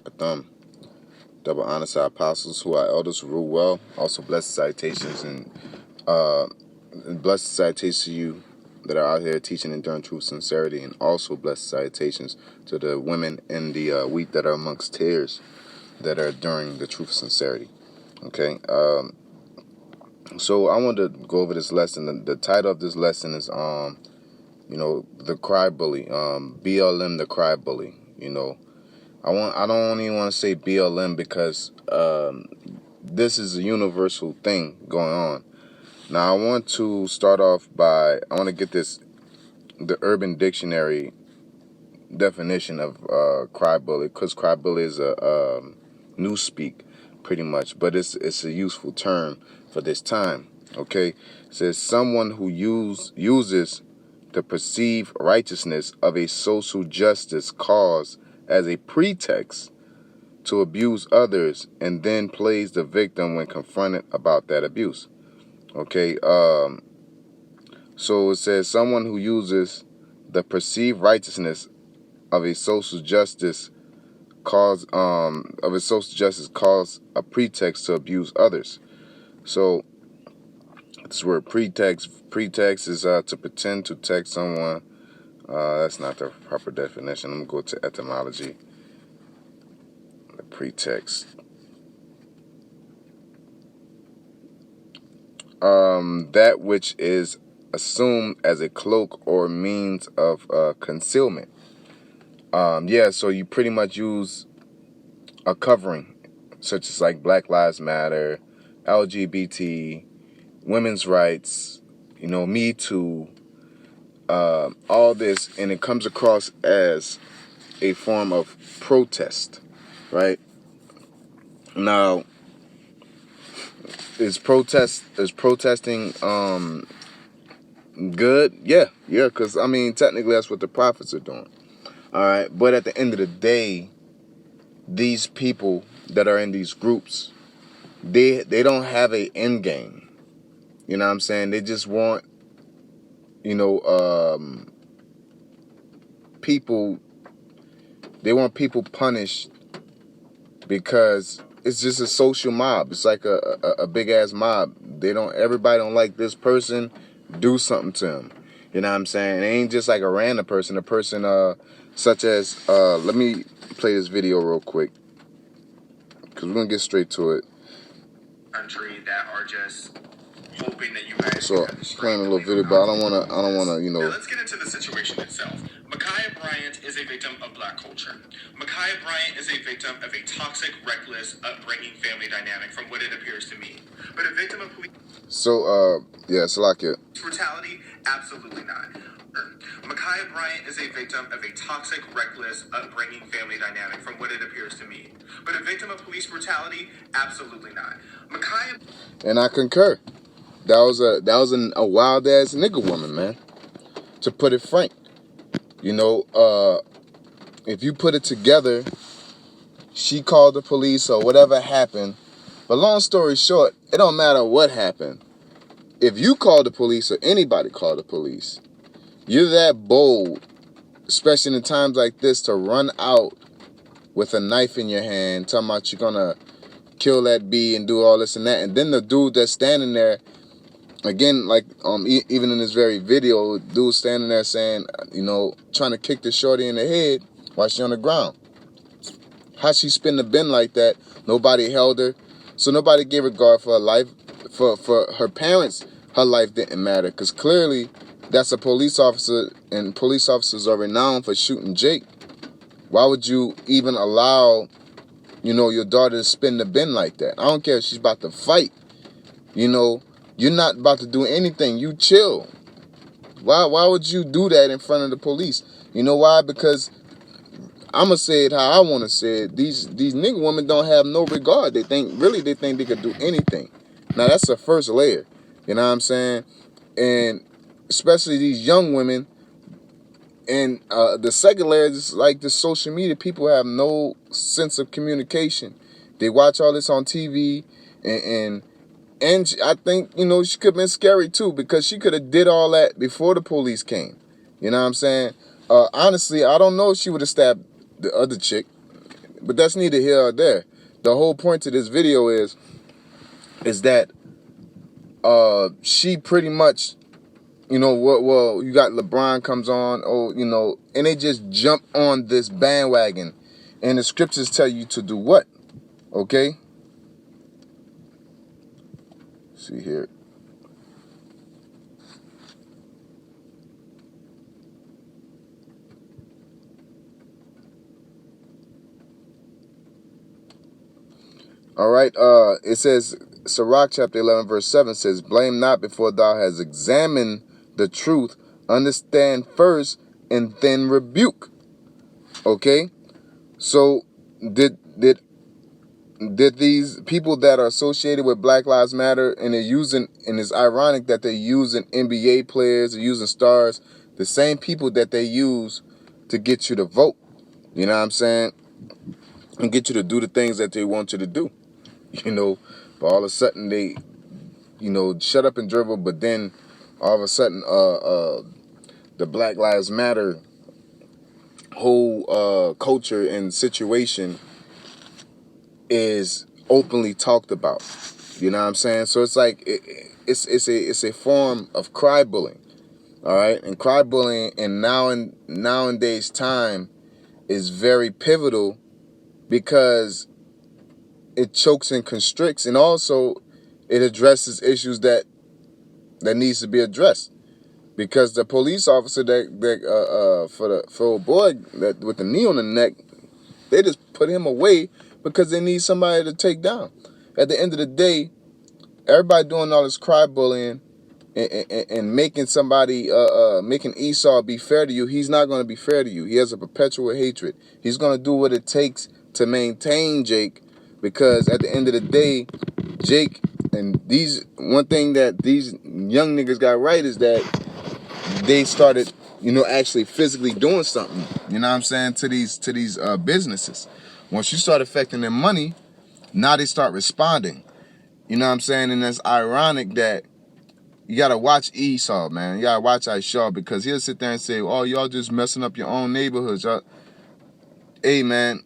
Thumb. Double honor to our apostles who are elders who rule well. Also blessed citations and blessed citations to you that are out here teaching enduring truth, sincerity, and also blessed citations to the women in the wheat that are amongst tares that are enduring the truth, sincerity. Okay. So I want to go over this lesson. The title of this lesson is the cry bully. BLM, the cry bully. I don't even want to say BLM because this is a universal thing going on. Now I want to start off I want to get the Urban Dictionary definition of cry bully, because cry bully is a newspeak pretty much, but it's a useful term for this time. Okay, it says someone who uses the perceived righteousness of a social justice cause as a pretext to abuse others and then plays the victim when confronted about that abuse. Okay, so it says someone who uses the perceived righteousness of a social justice cause a pretext to abuse others. So this word pretext is to pretend to text someone. That's not the proper definition. Let me go to etymology. The pretext. That which is assumed as a cloak or means of concealment. So you pretty much use a covering, such as like Black Lives Matter, LGBT, women's rights, Me Too, all this, and it comes across as a form of protest, right? Now, is protesting good? Yeah, because technically that's what the prophets are doing. All right, but at the end of the day, these people that are in these groups, they don't have a end game. You know what I'm saying? They just want, people. They want people punished because it's just a social mob. It's like a big ass mob. Everybody don't like this person. Do something to him. You know what I'm saying? It ain't just like a random person. A person such as let me play this video real quick because we're gonna get straight to it. Country that are just hoping that you guys. So playing a little video, but I don't wanna. Now, let's get into the situation itself. Ma'Khia Bryant is a victim of black culture. Ma'Khia Bryant is a victim of a toxic, reckless upbringing family dynamic, from what it appears to me. But a victim of police. So it's like it. Brutality, absolutely not. Ma'Khia Bryant is a victim of a toxic, reckless upbringing family dynamic, from what it appears to me. But a victim of police brutality, absolutely not. Ma'Khia. And I concur. That was a wild ass nigga woman, man. To put it frank, if you put it together, she called the police or whatever happened. But long story short, it don't matter what happened. If you call the police or anybody call the police, you're that bold, especially in times like this, to run out with a knife in your hand, talking about you're gonna kill that bee and do all this and that, and then the dude that's standing there. Again, like even in this very video, dude standing there saying, trying to kick the shorty in the head while she on the ground. How she spin the bin like that? Nobody held her, so nobody gave regard for her life. For her parents, her life didn't matter because clearly that's a police officer, and police officers are renowned for shooting Jake. Why would you even allow, your daughter to spin the bin like that? I don't care if she's about to fight. You're not about to do anything. You chill. Why would you do that in front of the police? You know why? Because I'm going to say it how I want to say it. These nigga women don't have no regard. They think they could do anything. Now, that's the first layer. You know what I'm saying? And especially these young women. And the second layer is like the social media. People have no sense of communication. They watch all this on TV and I think, she could have been scary too, because she could have did all that before the police came. You know what I'm saying? Honestly, I don't know if she would have stabbed the other chick. But that's neither here or there. The whole point to this video is that she pretty much, you know, well, you got LeBron comes on, and they just jump on this bandwagon. And the scriptures tell you to do what? Okay? See here. All right, it says, Sirach chapter 11, verse 7 says, blame not before thou hast examined the truth. Understand first and then rebuke. Okay? So, did these people that are associated with Black Lives Matter, and it's ironic that they're using NBA players, they're using stars, the same people that they use to get you to vote. You know what I'm saying? And get you to do the things that they want you to do. You know, but all of a sudden they, shut up and dribble, but then all of a sudden the Black Lives Matter whole culture and situation is openly talked about. You know what I'm saying? So it's like it's a form of cry bullying. All right, and cry bullying in nowadays time is very pivotal because it chokes and constricts, and also it addresses issues that needs to be addressed. Because the police officer for a boy that with the knee on the neck, they just put him away because they need somebody to take down. At the end of the day, everybody doing all this cry bullying and making somebody making Esau be fair to you. He's not going to be fair to you. He has a perpetual hatred. He's going to do what it takes to maintain Jake. Because at the end of the day, Jake and one thing that these young niggas got right is that they started, actually physically doing something, you know what I'm saying, to these businesses. Once you start affecting their money, now they start responding. You know what I'm saying? And that's ironic that you got to watch Esau, man. You got to watch Esau, because he'll sit there and say, oh, y'all just messing up your own neighborhoods. Y'all. Hey, man.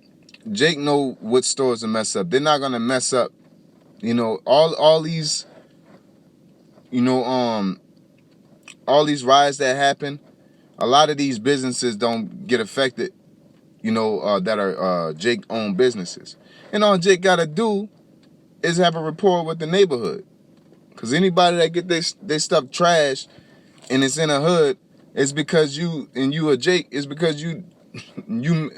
Jake know what stores to mess up. They're not gonna mess up, all these, all these riots that happen. A lot of these businesses don't get affected, that are Jake owned businesses. And all Jake gotta do is have a rapport with the neighborhood. Cause anybody that get they stuff trashed and it's in a hood, it's because you are Jake. It's because you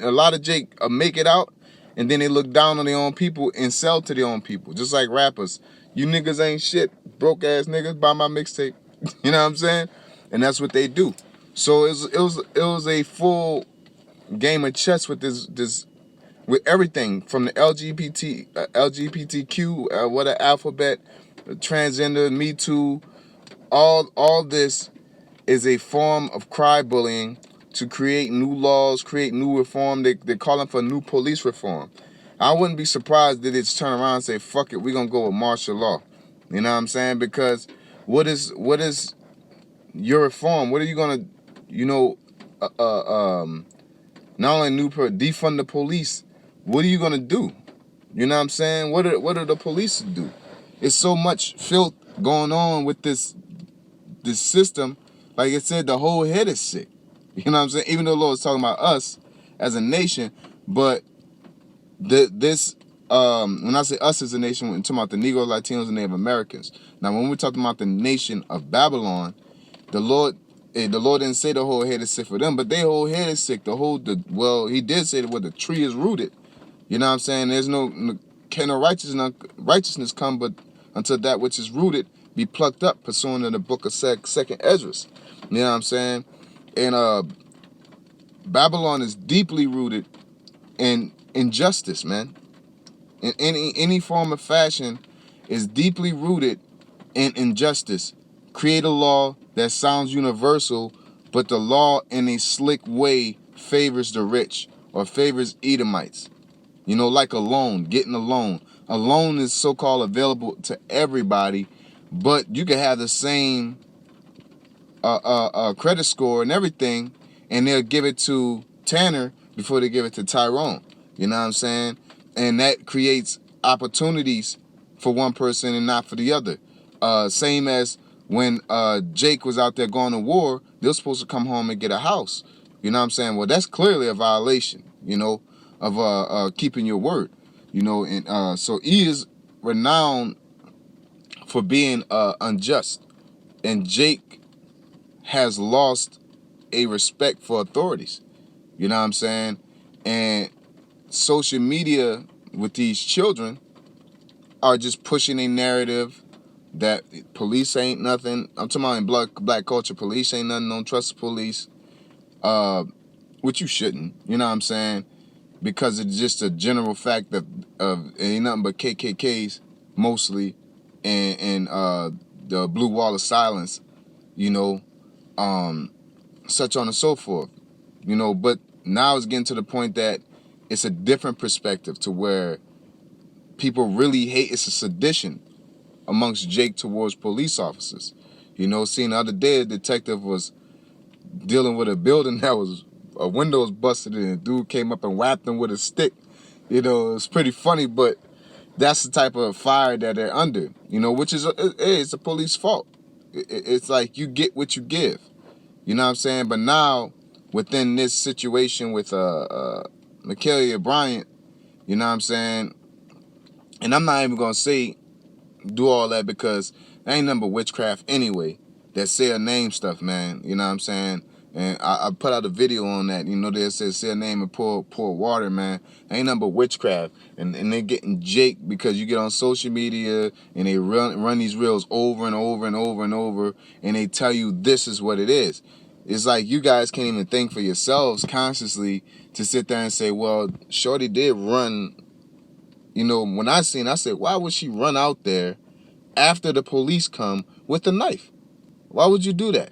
a lot of Jake make it out. And then they look down on their own people and sell to their own people. Just like rappers. You niggas ain't shit. Broke ass niggas, buy my mixtape. You know what I'm saying? And that's what they do. So it was a full game of chess with with everything from the LGBTQ, what an alphabet, transgender, Me Too, all this is a form of cry bullying to create new laws, create new reform. They're calling for new police reform. I wouldn't be surprised that it's turn around and say, fuck it, we're going to go with martial law. You know what I'm saying? Because what is your reform? What are you going to, not only defund the police, what are you going to do? You know what I'm saying? What are the police to do? It's so much filth going on with this system. Like I said, the whole head is sick. You know what I'm saying? Even though the Lord is talking about us as a nation, but when I say us as a nation, we're talking about the Negro, Latinos, and Native Americans. Now, when we're talking about the nation of Babylon, the Lord didn't say the whole head is sick for them, but their whole head is sick. He did say that where the tree is rooted. You know what I'm saying? There's can no righteousness come, but until that which is rooted be plucked up, pursuant to the book of Second Ezra. You know what I'm saying? And Babylon is deeply rooted in injustice, man. In any form of fashion is deeply rooted in injustice. Create a law that sounds universal, but the law in a slick way favors the rich or favors Edomites. Like a loan, getting a loan. A loan is so-called available to everybody, but you can have the same credit score and everything, and they'll give it to Tanner before they give it to Tyrone. You know what I'm saying? And that creates opportunities for one person and not for the other. Same as when Jake was out there going to war, they were supposed to come home and get a house. You know what I'm saying? Well, that's clearly a violation, of keeping your word. And so E is renowned for being unjust. And Jake has lost a respect for authorities. You know what I'm saying? And social media with these children are just pushing a narrative that police ain't nothing. I'm talking about in black culture, police ain't nothing, don't trust the police. Which you shouldn't, you know what I'm saying? Because it's just a general fact that it ain't nothing but KKKs mostly, and the blue wall of silence, such on and so forth, But now it's getting to the point that it's a different perspective to where people really hate. It's a sedition amongst Jake towards police officers. Seeing the other day, a detective was dealing with a building that was a window was busted and a dude came up and whacked him with a stick. It's pretty funny, but that's the type of fire that they're under, which is it's a police fault. It's like you get what you give. You know what I'm saying? But now, within this situation with Ma'Khia Bryant, you know what I'm saying? And I'm not even going to say do all that because there ain't nothing but witchcraft anyway that say her name stuff, man. You know what I'm saying? And I put out a video on that. They said say her name and pour water, man. Ain't nothing but witchcraft. And they getting Jake because you get on social media and they run these reels over and over and over and over and they tell you this is what it is. It's like you guys can't even think for yourselves consciously to sit there and say, well, Shorty did run. When I seen, I said, why would she run out there after the police come with a knife? Why would you do that?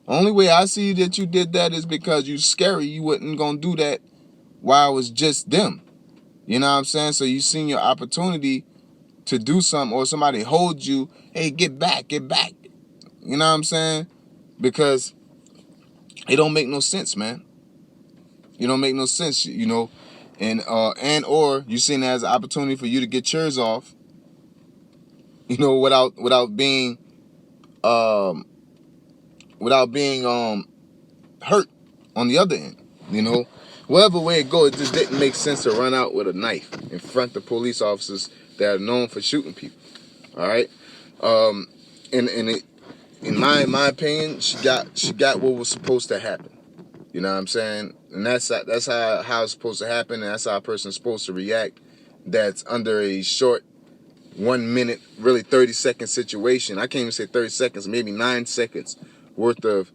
Only way I see that you did that is because you scary. You wasn't gonna do that while it was just them. You know what I'm saying? So you seen your opportunity to do something, or somebody hold you. Hey, get back, get back. You know what I'm saying? Because it don't make no sense, man. It don't make no sense, and or you seen it as an opportunity for you to get yours off. Without being hurt on the other end. Whatever way it goes, it just didn't make sense to run out with a knife in front of police officers that are known for shooting people. All right, in my opinion, she got what was supposed to happen. You know what I'm saying? And that's how it's supposed to happen, and that's how a person's supposed to react. That's under a short 1 minute, really 30-second situation. I can't even say 30 seconds, maybe 9 seconds worth of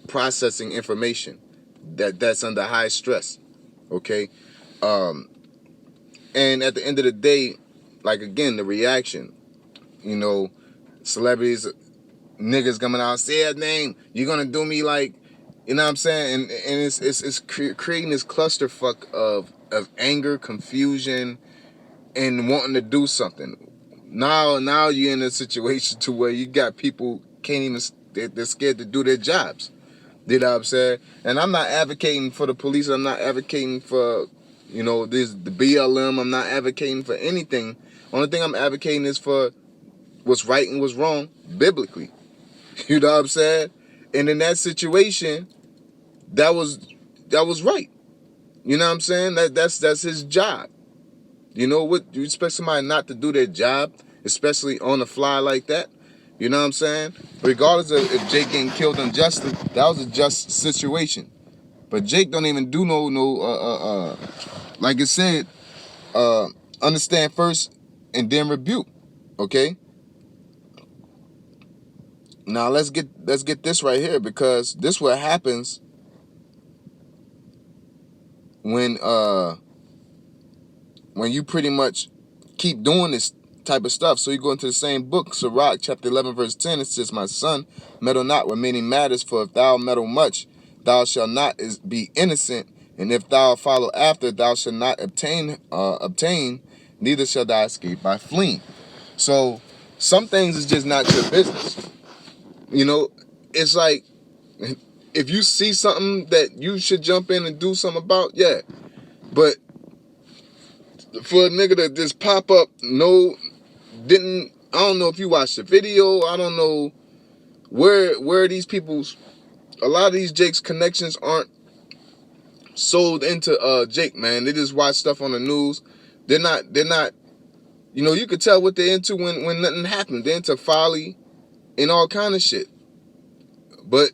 processing information that's under high stress. Okay? And at the end of the day, like again, the reaction, celebrities, niggas coming out, say her name, you're gonna do me like, you know what I'm saying? And it's creating this clusterfuck of anger, confusion, and wanting to do something. Now you're in a situation to where you got people can't even, they're scared to do their jobs. You know what I'm saying? And I'm not advocating for the police. I'm not advocating for, the BLM. I'm not advocating for anything. Only thing I'm advocating is for what's right and what's wrong biblically. You know what I'm saying? And in that situation, that was right. You know what I'm saying? That's his job. What you expect somebody not to do their job, especially on the fly like that? You know what I'm saying? Regardless of if Jake getting killed unjustly, that was a just situation. But Jake don't even do no like I said, understand first and then rebuke. Okay? Now let's get this right here, because this what happens when you pretty much keep doing this type of stuff. So you go into the same book, Sirach, chapter 11, verse 10. It says, my son, meddle not with many matters, for if thou meddle much, thou shalt not be innocent. And if thou follow after, thou shalt not obtain, neither shall thou escape by fleeing. So some things is just not your business. It's like, if you see something that you should jump in and do something about, yeah. But For a nigga to just pop up, I don't know if you watched the video. I don't know where these people's, a lot of these Jake's connections aren't sold into Jake, man. They just watch stuff on the news. They're not, you could tell what they're into when nothing happens. They're into folly and all kind of shit. But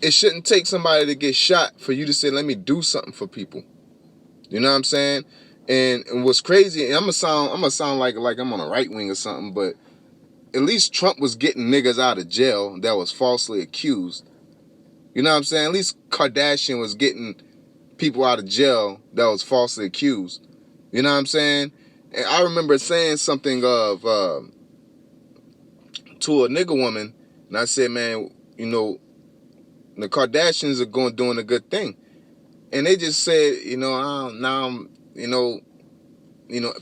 it shouldn't take somebody to get shot for you to say, let me do something for people. You know what I'm saying? And what's crazy, and I'm gonna sound like I'm on a right wing or something, but at least Trump was getting niggas out of jail that was falsely accused. You know what I'm saying? At least Kardashian was getting people out of jail that was falsely accused. You know what I'm saying? And I remember saying something of to a nigga woman, and I said, man, the Kardashians are doing a good thing. And they just said,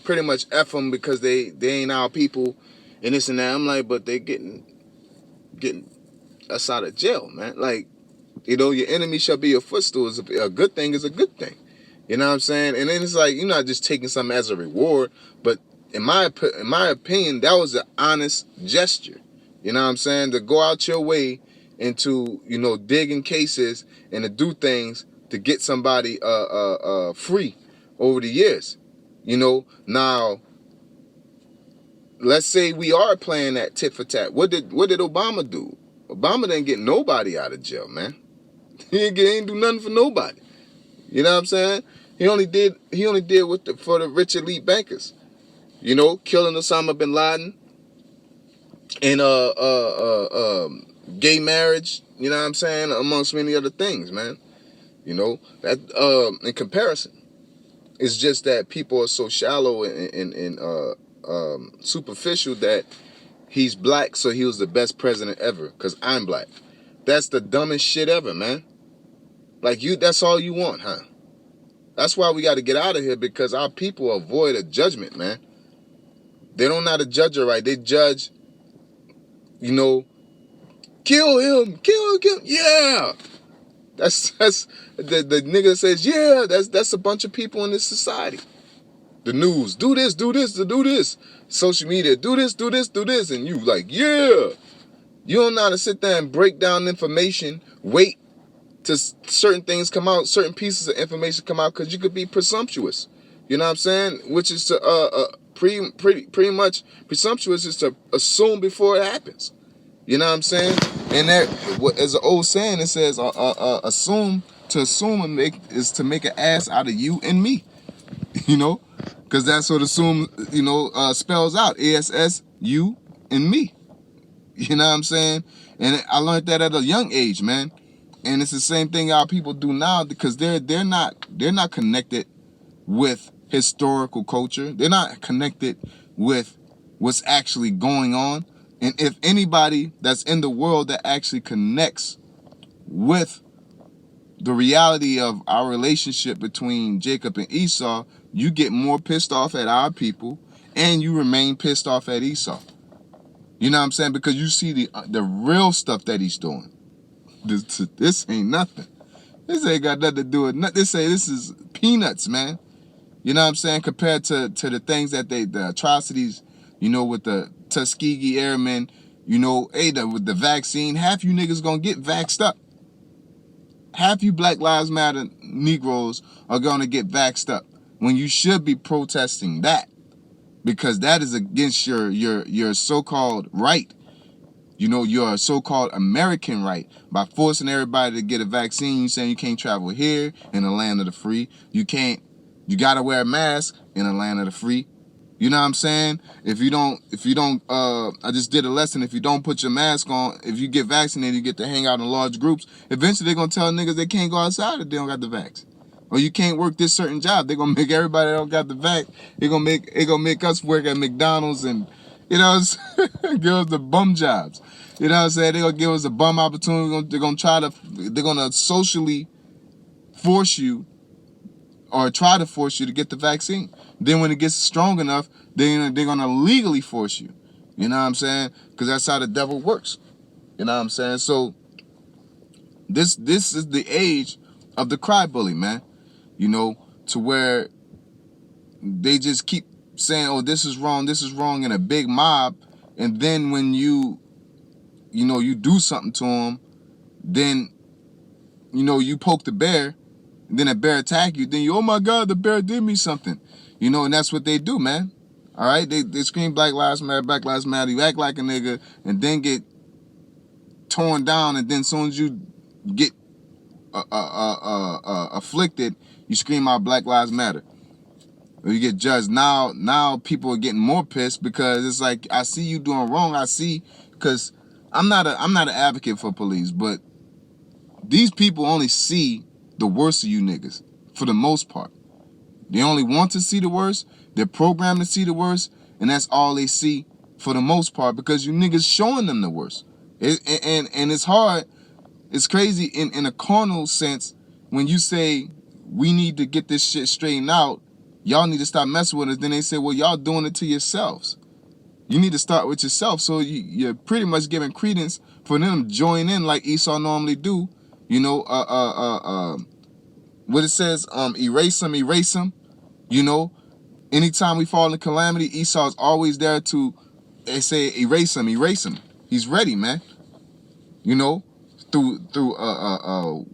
pretty much F them because they ain't our people and this and that. I'm like, but they getting us out of jail, man. Like, your enemy shall be your footstool. A good thing is a good thing. You know what I'm saying? And then it's like, you're not just taking something as a reward, but in my opinion, that was an honest gesture. You know what I'm saying? To go out your way and to, digging cases and to do things to get somebody free over the years. Now, let's say we are playing that tit for tat. What did Obama do? Obama didn't get nobody out of jail, man. He ain't do nothing for nobody. You know what I'm saying? He only did for the rich elite bankers. Killing Osama bin Laden and gay marriage. You know what I'm saying? Amongst many other things, man. That in comparison, it's just that people are so shallow and superficial that he's black, so he was the best president ever because I'm black. That's the dumbest shit ever, man. Like, that's all you want, huh? That's why we got to get out of here, because our people avoid a judgment, man. They don't know how to judge it right. They judge, kill him, kill him, yeah. That's the nigga says, yeah, that's a bunch of people in this society. The news, do this, do this, do this. Social media, do this, do this, do this. And you like, yeah. You don't know how to sit there and break down information, wait till certain things come out, certain pieces of information come out, because you could be presumptuous. You know what I'm saying? Which is to pretty much presumptuous is to assume before it happens. You know what I'm saying? And that, as an old saying, it says, assume is to make an ass out of you and me. Because that's what assume, spells out. ASS, you and me. You know what I'm saying? And I learned that at a young age, man. And it's the same thing our people do now, because they're not connected with historical culture. They're not connected with what's actually going on. And if anybody that's in the world that actually connects with the reality of our relationship between Jacob and Esau, you get more pissed off at our people and you remain pissed off at Esau. You know what I'm saying? Because you see the real stuff that he's doing. This ain't nothing. This ain't got nothing to do with nothing. This is peanuts, man. You know what I'm saying? Compared to the things that the atrocities, with the Tuskegee Airmen, with the vaccine, half you niggas gonna get vaxxed up. Half you Black Lives Matter Negroes are gonna get vaxxed up when you should be protesting that, because that is against your so-called right. Your so-called American right, by forcing everybody to get a vaccine. You saying you can't travel here in the land of the free. You gotta wear a mask in the land of the free. You know what I'm saying? If you don't, I just did a lesson. If you don't put your mask on, if you get vaccinated, you get to hang out in large groups. Eventually, they're gonna tell niggas they can't go outside if they don't got the vax. Or you can't work this certain job. They're gonna make everybody that don't got the vax. They're gonna make us work at McDonald's and, give us the bum jobs. You know what I'm saying? They're gonna give us a bum opportunity. They're gonna socially force you, or try to force you to get the vaccine. Then when it gets strong enough, they're gonna legally force you. You know what I'm saying? Because that's how the devil works. You know what I'm saying? So this is the age of the cry bully, man. To where they just keep saying, oh, this is wrong in a big mob. And then when you do something to them, then, you poke the bear, and then a bear attack you, then you, oh my God, the bear did me something. And that's what they do, man. All right? They scream Black Lives Matter, Black Lives Matter. You act like a nigga and then get torn down, and then as soon as you get afflicted, you scream out Black Lives Matter. Or you get judged. Now people are getting more pissed because it's like, I see you doing wrong. I see, because I'm not an advocate for police, but these people only see the worst of you niggas for the most part. They only want to see the worst. They're programmed to see the worst, and that's all they see for the most part, because you niggas showing them the worst. And it's hard. It's crazy in a carnal sense when you say, we need to get this shit straightened out. Y'all need to stop messing with us. Then they say, well, y'all doing it to yourselves. You need to start with yourself. So you're pretty much giving credence for them to join in like Esau normally do. What it says, erase them. Anytime we fall in calamity, Esau's always there to, they say, erase him. He's ready, man. Through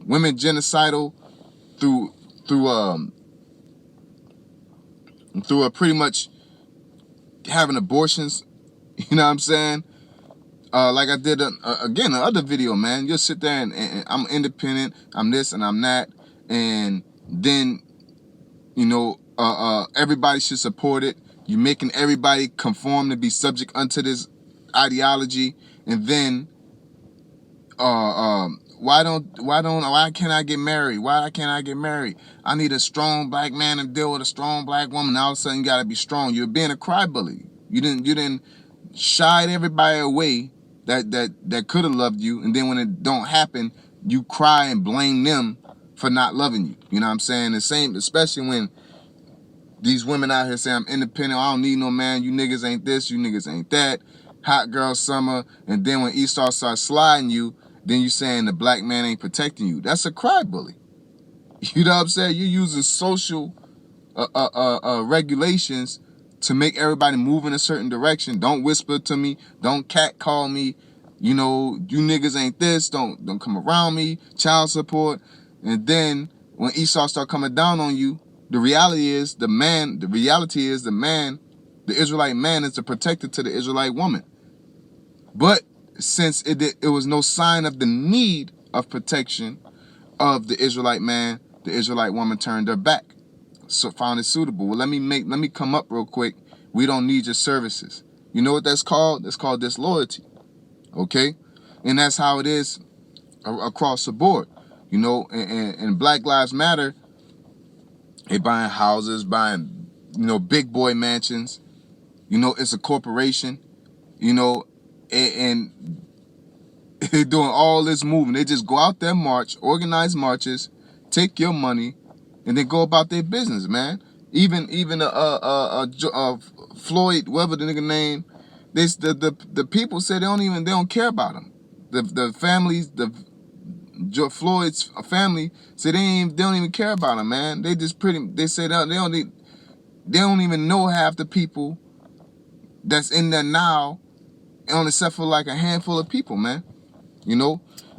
women genocidal, through pretty much having abortions. You know what I'm saying? Like I did again another video, man. You'll sit there and I'm independent, I'm this and I'm that, and then everybody should support it. You're making everybody conform to be subject unto this ideology, and then why can't I get married? Why can't I get married? I need a strong black man to deal with a strong black woman. Now all of a sudden you gotta be strong. You're being a crybaby. You didn't shied everybody away that could have loved you, and then when it don't happen, you cry and blame them for not loving you. You know what I'm saying? The same, especially when these women out here say, I'm independent, I don't need no man, you niggas ain't this, you niggas ain't that, hot girl summer, and then when Esau starts sliding you, then you saying the black man ain't protecting you. That's a cry bully. You know what I'm saying? You're using social regulations to make everybody move in a certain direction. Don't whisper to me. Don't catcall me. You niggas ain't this. Don't come around me. Child support. And then when Esau start coming down on you, the reality is the Israelite man is the protector to the Israelite woman. But since it was no sign of the need of protection of the Israelite man, the Israelite woman turned her back. So found it suitable. Well, let me come up real quick. We don't need your services. You know what that's called? That's called disloyalty. Okay? And that's how it is across the board. And Black Lives Matter, they buying houses, buying, big boy mansions. It's a corporation, and they're doing all this moving. They just go out there, march, organize marches, take your money, and then go about their business, man. Even Floyd, whatever the nigga name, the people say they don't care about him. The families, Floyd's family say they don't even care about him, man. They say they don't even know half the people that's in there now, except for like a handful of people, man.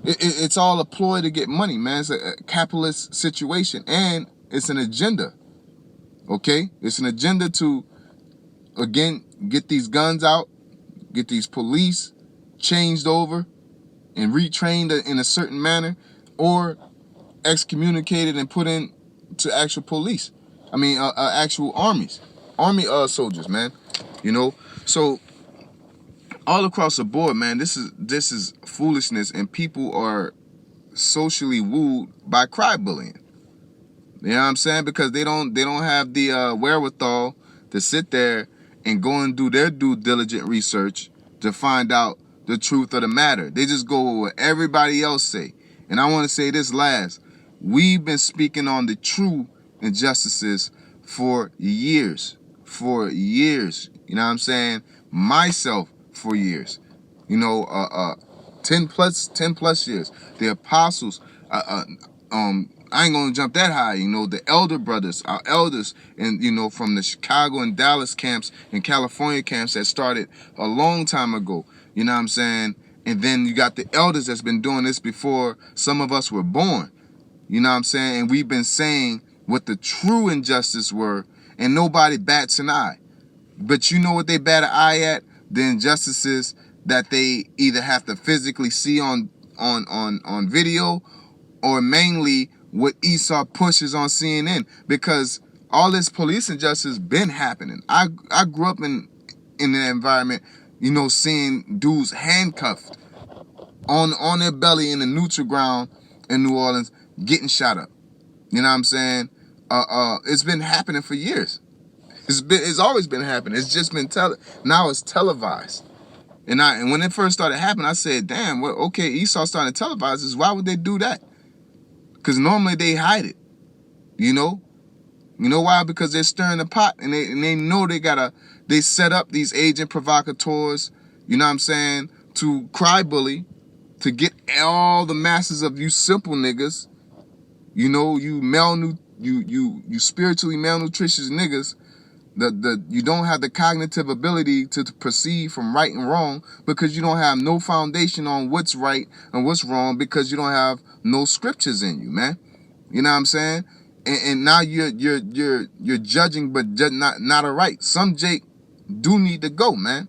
It's all a ploy to get money, man. It's a capitalist situation, and it's an agenda. Okay? It's an agenda to, again, get these guns out, get these police changed over and retrained in a certain manner, or excommunicated and put in to actual police. Actual army soldiers, man. So all across the board, man, this is foolishness, and people are socially wooed by crybullying. You know what I'm saying? Because they don't have the wherewithal to sit there and go and do their due diligent research to find out the truth of the matter. They just go with what everybody else say. And I want to say this last. We've been speaking on the true injustices for years. For years. You know what I'm saying? Myself for years. 10 plus years. The apostles, I ain't gonna jump that high. The elder brothers, our elders, and from the Chicago and Dallas camps and California camps that started a long time ago. You know what I'm saying? And then you got the elders that's been doing this before some of us were born. You know what I'm saying? And we've been saying what the true injustice were, and nobody bats an eye. But you know what they bat an eye at? The injustices that they either have to physically see on video, or mainly what Esau pushes on CNN, because all this police injustice been happening. I grew up in an environment, seeing dudes handcuffed on their belly in the neutral ground in New Orleans, getting shot up. You know what I'm saying? It's been happening for years. It's always been happening. It's just been now it's televised. And when it first started happening, I said, damn, well, okay, Esau started to televise this. Why would they do that? Because normally they hide it. You know why? Because they're stirring the pot, and they know they set up these agent provocateurs, you know what I'm saying, to cry bully, to get all the masses of you simple niggas, you spiritually malnutritious niggas, you don't have the cognitive ability to perceive from right and wrong, because you don't have no foundation on what's right and what's wrong, because you don't have no scriptures in you, man. You know what I'm saying? And now you're judging, but not a right. Some Jake do need to go, man.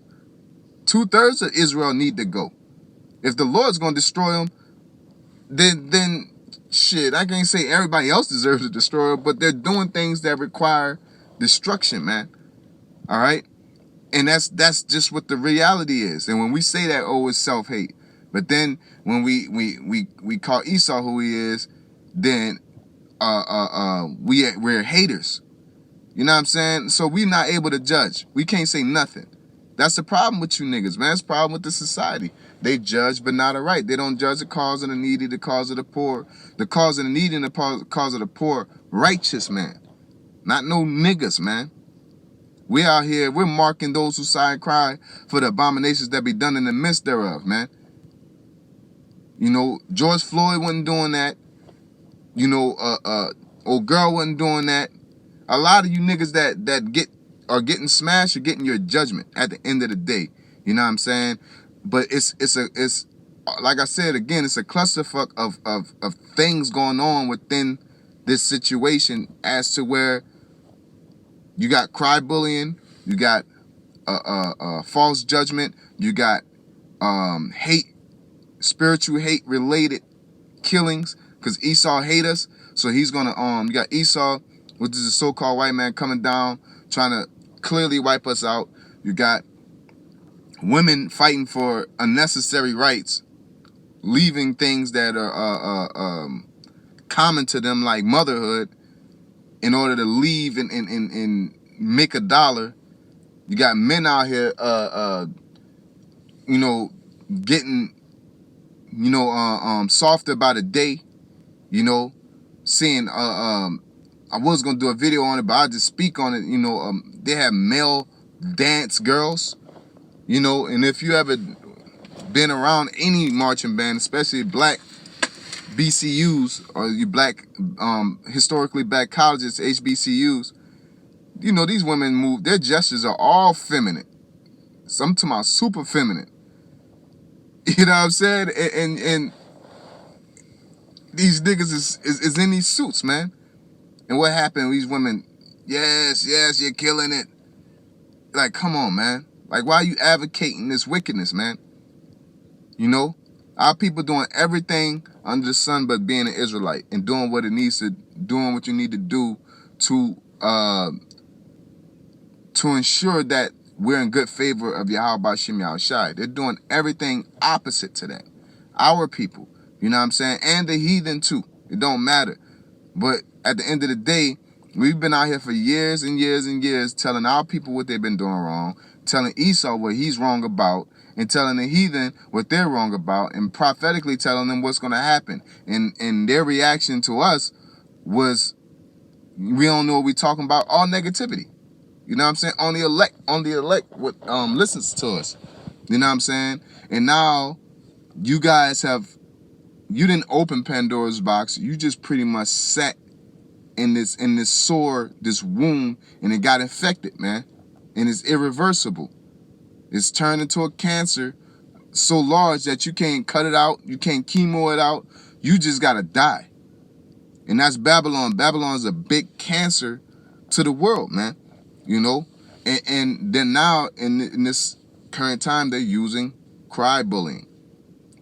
2/3 of Israel need to go. If the Lord's gonna destroy them, then shit, I can't say everybody else deserves to destroy them, but they're doing things that require destruction, man. All right? And that's just what the reality is. And when we say that, oh, it's self-hate. But then when we call Esau who he is, then we're haters. You know what I'm saying? So we're not able to judge. We can't say nothing. That's the problem with you niggas, man. That's the problem with the society. They judge, but not right. They don't judge the cause of the needy, the cause of the poor. The cause of the needy and the cause of the poor. Righteous, man. Not no niggas, man. We out here, we're marking those who sigh and cry for the abominations that be done in the midst thereof, man. George Floyd wasn't doing that. Old girl wasn't doing that. A lot of you niggas that are getting smashed are getting your judgment at the end of the day. You know what I'm saying? But it's like I said again, it's a clusterfuck of things going on within this situation, as to where you got cry bullying, you got false judgment, you got hate, spiritual hate related killings, because Esau hate us. So he's gonna you got Esau, which is a so-called white man, coming down trying to clearly wipe us out. You got women fighting for unnecessary rights, leaving things that are common to them, like motherhood, in order to leave and make a dollar. You got men out here getting softer by the day, seeing I was gonna do a video on it, but I'll just speak on it. They have male dance girls, and if you ever been around any marching band, especially black BCUs, or you black historically black colleges, HBCUs, these women move, their gestures are all feminine. Some to my super feminine. You know what I'm saying? And these niggas is in these suits, man. And what happened? These women, yes, you're killing it. Like, come on, man. Like, why are you advocating this wickedness, man? Our people doing everything under the sun but being an Israelite, and doing what you need to do to ensure that we're in good favor of Yahweh Shem Yahushai. They're doing everything opposite to that. Our people, you know what I'm saying? And the heathen too. It don't matter. But at the end of the day, we've been out here for years and years and years telling our people what they've been doing wrong, telling Esau what he's wrong about, and telling the heathen what they're wrong about, and prophetically telling them what's going to happen. And their reaction to us was, we don't know what we're talking about, all negativity. You know what I'm saying? Only elect what listens to us. You know what I'm saying? And now you guys have you didn't open Pandora's box. You just pretty much sat in this sore, this wound, and it got infected, man. And it's irreversible. It's turned into a cancer so large that you can't cut it out, you can't chemo it out, you just gotta die. And that's Babylon. Babylon's a big cancer to the world, man. You know? And then now, in this current time, they're using cry bullying.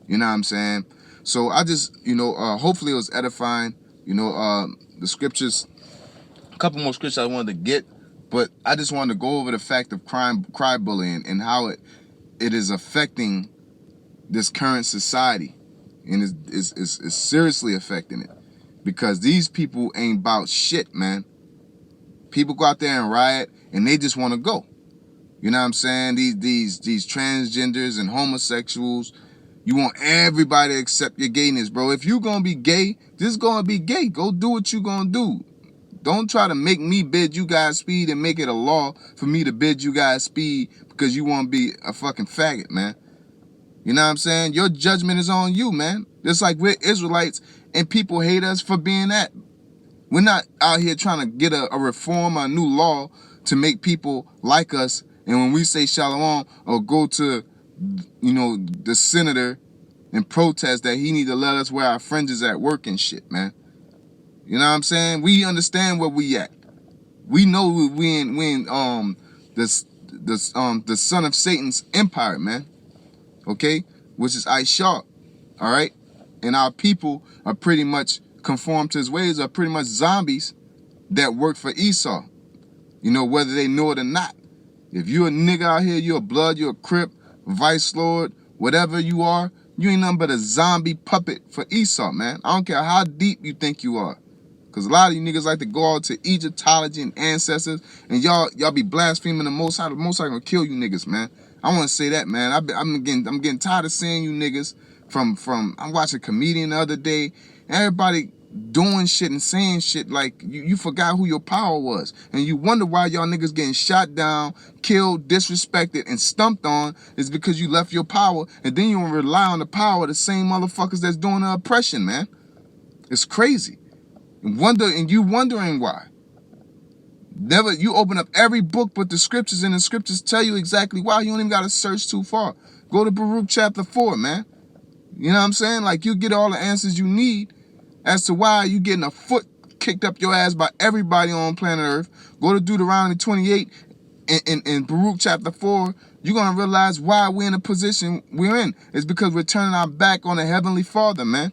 You know what I'm saying? So I just, hopefully it was edifying. The scriptures, a couple more scriptures I wanted to get, but I just wanted to go over the fact of cry bullying and how it is affecting this current society, and is seriously affecting it, because these people ain't about shit, man. People go out there and riot, and they just want to go. You know what I'm saying? These transgenders and homosexuals, you want everybody to accept your gayness, bro. If you gonna be gay, just gonna be gay. Go do what you gonna do. Don't try to make me bid you guys speed and make it a law for me to bid you guys speed because you want to be a fucking faggot, man. You know what I'm saying? Your judgment is on you, man. Just like we're Israelites and people hate us for being that. We're not out here trying to get a reform, a new law to make people like us. And when we say shalom or go to, the senator and protest that he need to let us wear our fringes at work and shit, man. You know what I'm saying? We understand where we at. We know we in the son of Satan's empire, man. Okay? Which is Ishar. All right? And our people are pretty much conformed to his ways, are pretty much zombies that work for Esau. Whether they know it or not. If you're a nigga out here, you're a blood, you're a crip, vice lord, whatever you are, you ain't nothing but a zombie puppet for Esau, man. I don't care how deep you think you are. Because a lot of you niggas like to go out to Egyptology and ancestors, and y'all be blaspheming the Most High. The Most High gonna kill you niggas, man. I want to say that, man. I'm getting tired of seeing you niggas from I'm watching a comedian the other day. Everybody doing shit and saying shit like you forgot who your power was. And you wonder why y'all niggas getting shot down, killed, disrespected, and stumped on is because you left your power, and then you rely on the power of the same motherfuckers that's doing the oppression, man. It's crazy. And you wondering why. You open up every book but the scriptures, and the scriptures tell you exactly why. You don't even got to search too far. Go to Baruch chapter 4, man. You know what I'm saying? Like, you get all the answers you need as to why you getting a foot kicked up your ass by everybody on planet Earth. Go to Deuteronomy 28 in Baruch chapter 4. You're going to realize why we're in the position we're in. It's because we're turning our back on the Heavenly Father, man.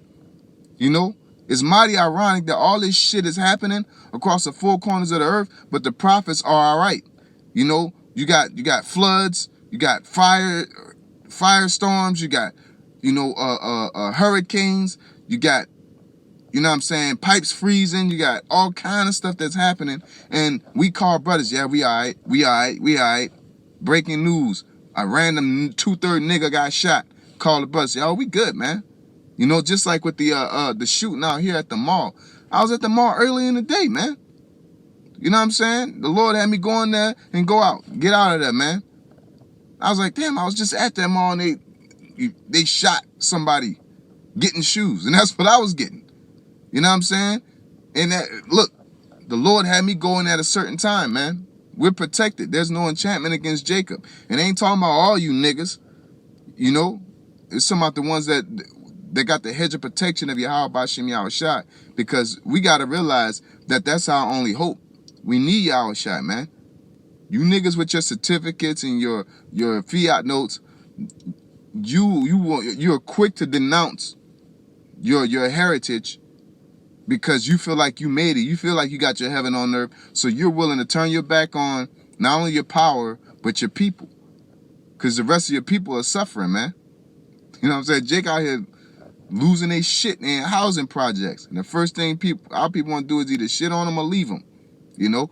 It's mighty ironic that all this shit is happening across the four corners of the earth, but the prophets are all right. You got floods, you got firestorms, you got, hurricanes, you got, pipes freezing, you got all kind of stuff that's happening, and we call brothers, yeah, we all right. Breaking news, a random 2/3 nigga got shot. Call the brothers, yo, we good, man. Just like with the shooting out here at the mall. I was at the mall early in the day, man. You know what I'm saying? The Lord had me go in there and go out. Get out of there, man. I was like, damn, I was just at that mall and they shot somebody getting shoes. And that's what I was getting. You know what I'm saying? And look, the Lord had me go in at a certain time, man. We're protected. There's no enchantment against Jacob. And ain't talking about all you niggas. It's talking about the ones that got the hedge of protection of Yahweh Bashim Yahushua, because we got to realize that that's our only hope. We need Yahushua, man. You niggas with your certificates and your fiat notes, you're quick to denounce your heritage because you feel like you made it. You feel like you got your heaven on earth, so you're willing to turn your back on not only your power, but your people, because the rest of your people are suffering, man. You know what I'm saying? Jake out here losing their shit in housing projects. And the first thing our people want to do is either shit on them or leave them. And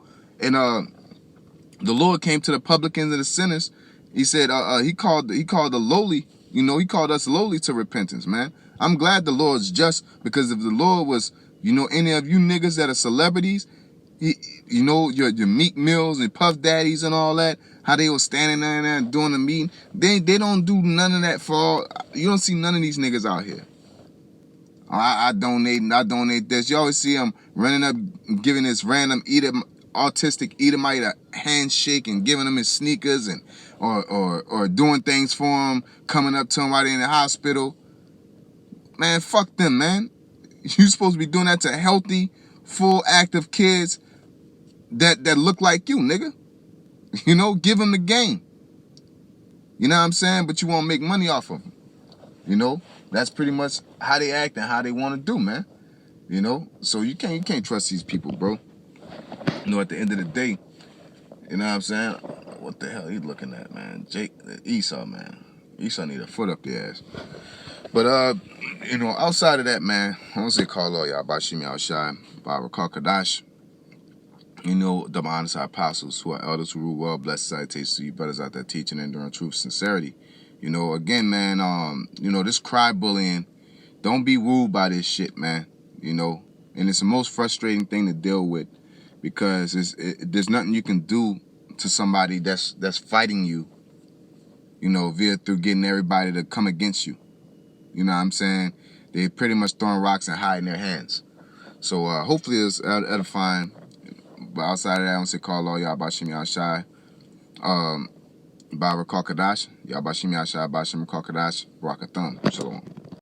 the Lord came to the publicans and the sinners. He said he called the lowly, he called us lowly to repentance, man. I'm glad the Lord's just, because if the Lord was, any of you niggas that are celebrities, your Meek Mills and Puff Daddies and all that, how they was standing there and doing the meeting, they don't do none of that for all. You don't see none of these niggas out here. I donate this. You always see him running up, giving this random autistic Edomite a handshake and giving him his sneakers and or doing things for him, coming up to him while they're in the hospital. Man, fuck them, man. You supposed to be doing that to healthy, full, active kids that look like you, nigga. You know, give them the game. You know what I'm saying? But you won't make money off of them. You know, that's pretty much how they act and how they want to do, man. You know, so you can't trust these people, bro. You know, at the end of the day, you know what I'm saying? What the hell he looking at, man? Esau, man. Esau need a foot up the ass. But you know, outside of that, man, I want to say call all y'all Bashim Yahushai, Barakah Kadash. You know, the honest apostles who are elders who rule well, blessed salutations to you brothers out there teaching and enduring truth, sincerity. You know, again, man, you know, this cry bullying, don't be wooed by this shit, man. You know, and it's the most frustrating thing to deal with because there's nothing you can do to somebody that's fighting you, you know, through getting everybody to come against you. You know what I'm saying? They're pretty much throwing rocks and hiding their hands. So hopefully it's edifying. But outside of that, I want to say call all y'all Bashim Yahushai. Barakah Kadash. Y'all Bashim Yahushai, Bashim Kadash, Rock a Thumb. Shalom.